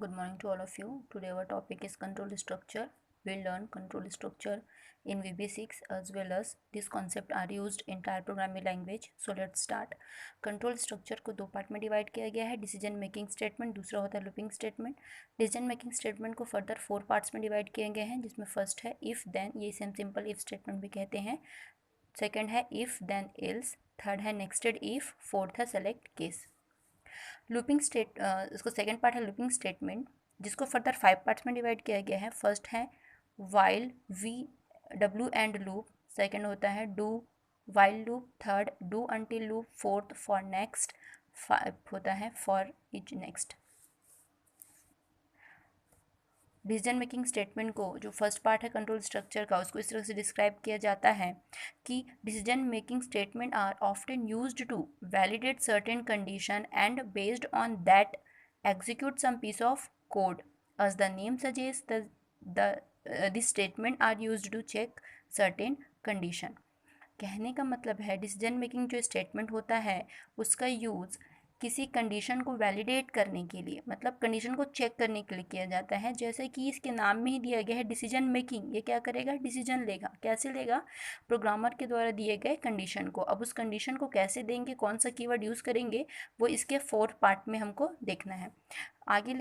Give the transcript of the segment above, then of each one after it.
Good morning to all of you. Today our topic is control structure. We'll learn control structure in VB6 as well as this concept are used in entire programming language. So let's start. Control structure को दो part में divide किया गया है, decision making statement, दूसरा होता है looping statement. Decision making statement को फर्दर 4 पार्ट्स में डिवाइड किए गए हैं, जिसमें फर्स्ट है इफ़ देन, ये इसे हम सिंपल इफ स्टेटमेंट भी कहते हैं। सेकेंड है इफ़ देन एल्स, थर्ड है नेक्स्टेड इफ, फोर्थ है सेलेक्ट केस। लूपिंग इसको सेकेंड पार्ट है लूपिंग स्टेटमेंट, जिसको फर्दर 5 पार्ट्स में डिवाइड किया गया है। फर्स्ट है while V W and loop, second होता है do while loop, third do until loop, fourth for next, five होता है for each next. Decision making statement को जो फर्स्ट पार्ट है कंट्रोल स्ट्रक्चर का, उसको इस तरह से डिस्क्राइब किया जाता है कि decision making statement are often used to validate certain condition and based on that execute some piece of code. As the name suggests, this statement are used to check certain condition. कहने का मतलब है decision making जो statement होता है उसका use किसी condition को वैलिडेट करने के लिए, मतलब कंडीशन को चेक करने के लिए किया जाता है। जैसे कि इसके नाम में ही दिया गया है डिसीजन मेकिंग, ये क्या करेगा, डिसीजन लेगा। कैसे लेगा, प्रोग्रामर के द्वारा दिए गए कंडीशन को। अब उस कंडीशन को कैसे देंगे, कौन सा कीवर्ड यूज़ करेंगे, वो इसके 4th पार्ट में हमको देखना है। आगे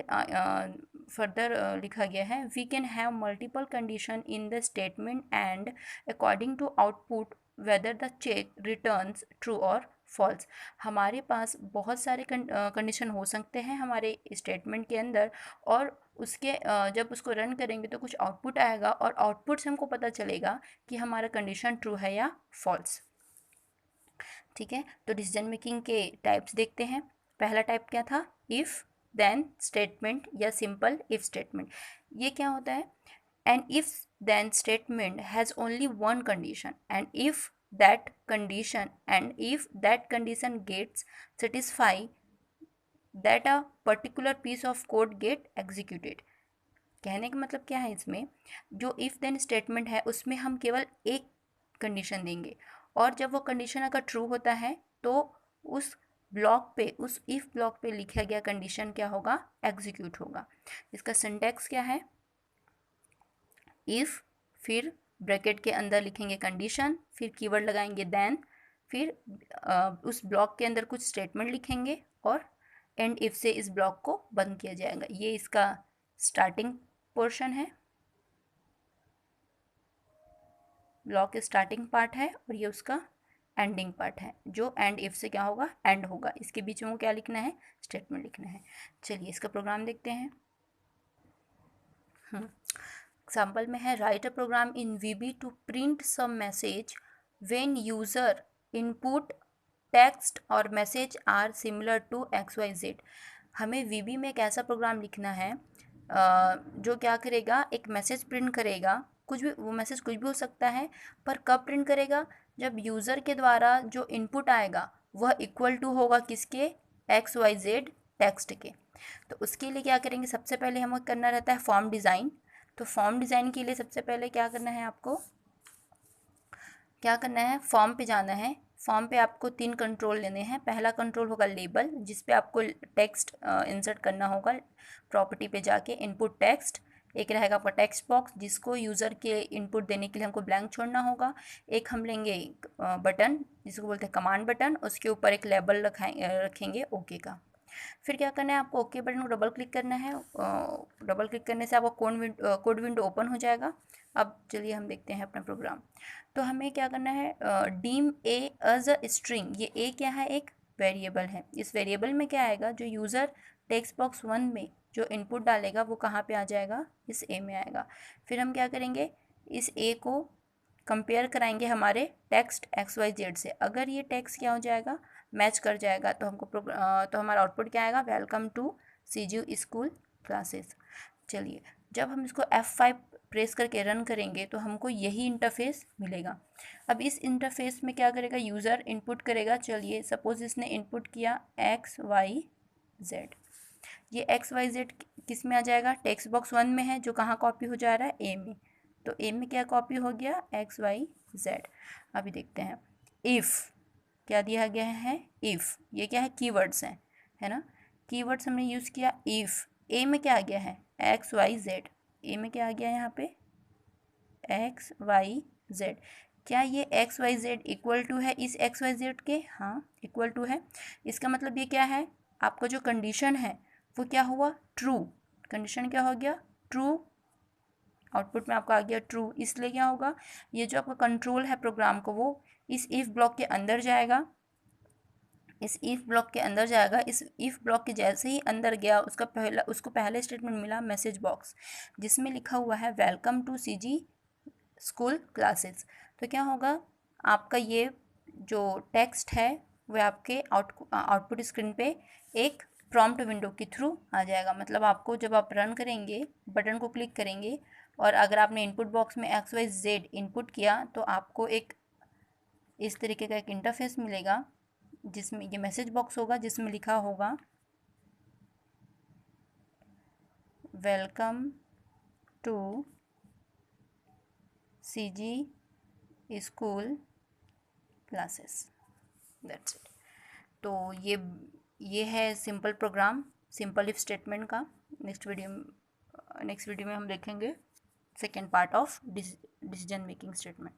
फर्दर लिखा गया है we can have multiple condition in the statement and according to output whether the check returns true और फॉल्स। हमारे पास बहुत सारे कंडीशन हो सकते हैं हमारे स्टेटमेंट के अंदर, और उसके जब उसको रन करेंगे तो कुछ आउटपुट आएगा, और आउटपुट से हमको पता चलेगा कि हमारा कंडीशन ट्रू है या फॉल्स। ठीक है, तो डिसीजन मेकिंग के टाइप्स देखते हैं। पहला टाइप क्या था, इफ़ देन स्टेटमेंट या सिंपल इफ स्टेटमेंट। ये क्या होता है, an if then statement has only one condition and if that condition and if that condition gets satisfied that a particular piece of code get executed। कहने का मतलब क्या है, इसमें जो इफ़ देन स्टेटमेंट है उसमें हम केवल एक कंडीशन देंगे, और जब वो कंडीशन अगर ट्रू होता है तो उस ब्लॉक पे, उस इफ़ ब्लॉक पे लिखा गया कंडीशन क्या होगा, एग्जीक्यूट होगा। इसका सिंटैक्स क्या है, इफ़ फिर ब्रैकेट के अंदर लिखेंगे कंडीशन, फिर कीवर्ड लगाएंगे देन, फिर उस ब्लॉक के अंदर कुछ स्टेटमेंट लिखेंगे और एंड इफ से इस ब्लॉक को बंद किया जाएगा। ये इसका स्टार्टिंग पोर्शन है, ब्लॉक स्टार्टिंग पार्ट है, और ये उसका एंडिंग पार्ट है, जो एंड इफ से क्या होगा, एंड होगा। इसके बीच में क्या लिखना है, स्टेटमेंट लिखना है। चलिए इसका प्रोग्राम देखते हैं। एग्जाम्पल में है write a program in VB to print some message when user input text और message are similar to XYZ। हमें VB में एक ऐसा प्रोग्राम लिखना है जो क्या करेगा, एक मैसेज प्रिंट करेगा, कुछ भी, वो मैसेज कुछ भी हो सकता है, पर कब प्रिंट करेगा, जब यूज़र के द्वारा जो इनपुट आएगा वह इक्वल टू होगा किसके, XYZ टेक्स्ट के। तो उसके लिए क्या करेंगे, सबसे पहले हमें करना रहता है फॉर्म डिज़ाइन। तो फॉर्म डिज़ाइन के लिए सबसे पहले क्या करना है, आपको क्या करना है, फॉर्म पे जाना है। फॉर्म पे आपको 3 कंट्रोल लेने हैं। पहला कंट्रोल होगा लेबल, जिस पे आपको टेक्स्ट इंसर्ट करना होगा। प्रॉपर्टी पे जाके इनपुट टेक्स्ट, एक रहेगा आपका टेक्स्ट बॉक्स जिसको यूज़र के इनपुट देने के लिए हमको ब्लैंक छोड़ना होगा। एक हम लेंगे बटन जिसको बोलते हैं कमांड बटन, उसके ऊपर एक लेबल रखेंगे ओके का। फिर क्या करना है, आपको ओके बटन को डबल क्लिक करना है। डबल क्लिक करने से आपको कोड विंडो ओपन हो जाएगा। अब चलिए हम देखते हैं अपना प्रोग्राम। तो हमें क्या करना है, deem A as a string. ये ए क्या है, एक वेरिएबल है। इस वेरिएबल में क्या आएगा, जो यूज़र टेक्स्ट बॉक्स 1 में जो इनपुट डालेगा वो कहाँ पे आ जाएगा, इस ए में आएगा। फिर हम क्या करेंगे, इस ए को कंपेयर कराएंगे हमारे टेक्स्ट XYZ से। अगर ये टेक्स्ट क्या हो जाएगा, मैच कर जाएगा, तो हमको तो हमारा आउटपुट क्या आएगा, welcome to CGU school classes. चलिए जब हम इसको F5 प्रेस करके रन करेंगे तो हमको यही इंटरफेस मिलेगा। अब इस इंटरफेस में क्या करेगा, यूज़र इनपुट करेगा। चलिए सपोज इसने इनपुट किया XYZ। ये XYZ किस में आ जाएगा, टेक्स्ट बॉक्स 1 में है, जो कहाँ कॉपी हो जा रहा है, ए में। तो ए में क्या कॉपी हो गया, XYZ। अभी देखते हैं इफ़ क्या दिया गया है, इफ़। ये क्या है, कीवर्ड्स हैं, है ना। कीवर्ड्स हमने यूज़ किया इफ़, ए में क्या आ गया है, एक्स वाई जेड, ए में क्या आ गया है यहाँ पे, एक्स वाई जेड। क्या ये X Y Z equal to है इस एक्स वाई जेड के, हाँ इक्वल टू है। इसका मतलब ये क्या है, आपका जो कंडीशन है वो क्या हुआ, ट्रू। कंडीशन क्या हो गया, ट्रू। आउटपुट में आपका आ गया ट्रू, इसलिए क्या होगा, ये जो आपका कंट्रोल है प्रोग्राम को वो इस इफ ब्लॉक के अंदर जाएगा, इस इफ ब्लॉक के अंदर जाएगा। इस इफ ब्लॉक के जैसे ही अंदर गया उसको पहले स्टेटमेंट मिला मैसेज बॉक्स, जिसमें लिखा हुआ है welcome to CG school classes. तो क्या होगा, आपका ये जो टेक्स्ट है वह आपके आउटपुट स्क्रीन पे एक प्रॉम्प्ट विंडो के थ्रू आ जाएगा। मतलब आपको जब आप रन करेंगे, बटन को क्लिक करेंगे और अगर आपने इनपुट बॉक्स में एक्स वाई जेड इनपुट किया तो आपको एक इस तरीके का एक इंटरफेस मिलेगा, जिसमें ये मैसेज बॉक्स होगा जिसमें लिखा होगा welcome to CG school classes, that's it. तो ये है simple program, simple if statement का। नेक्स्ट वीडियो में हम देखेंगे second part of decision making statement.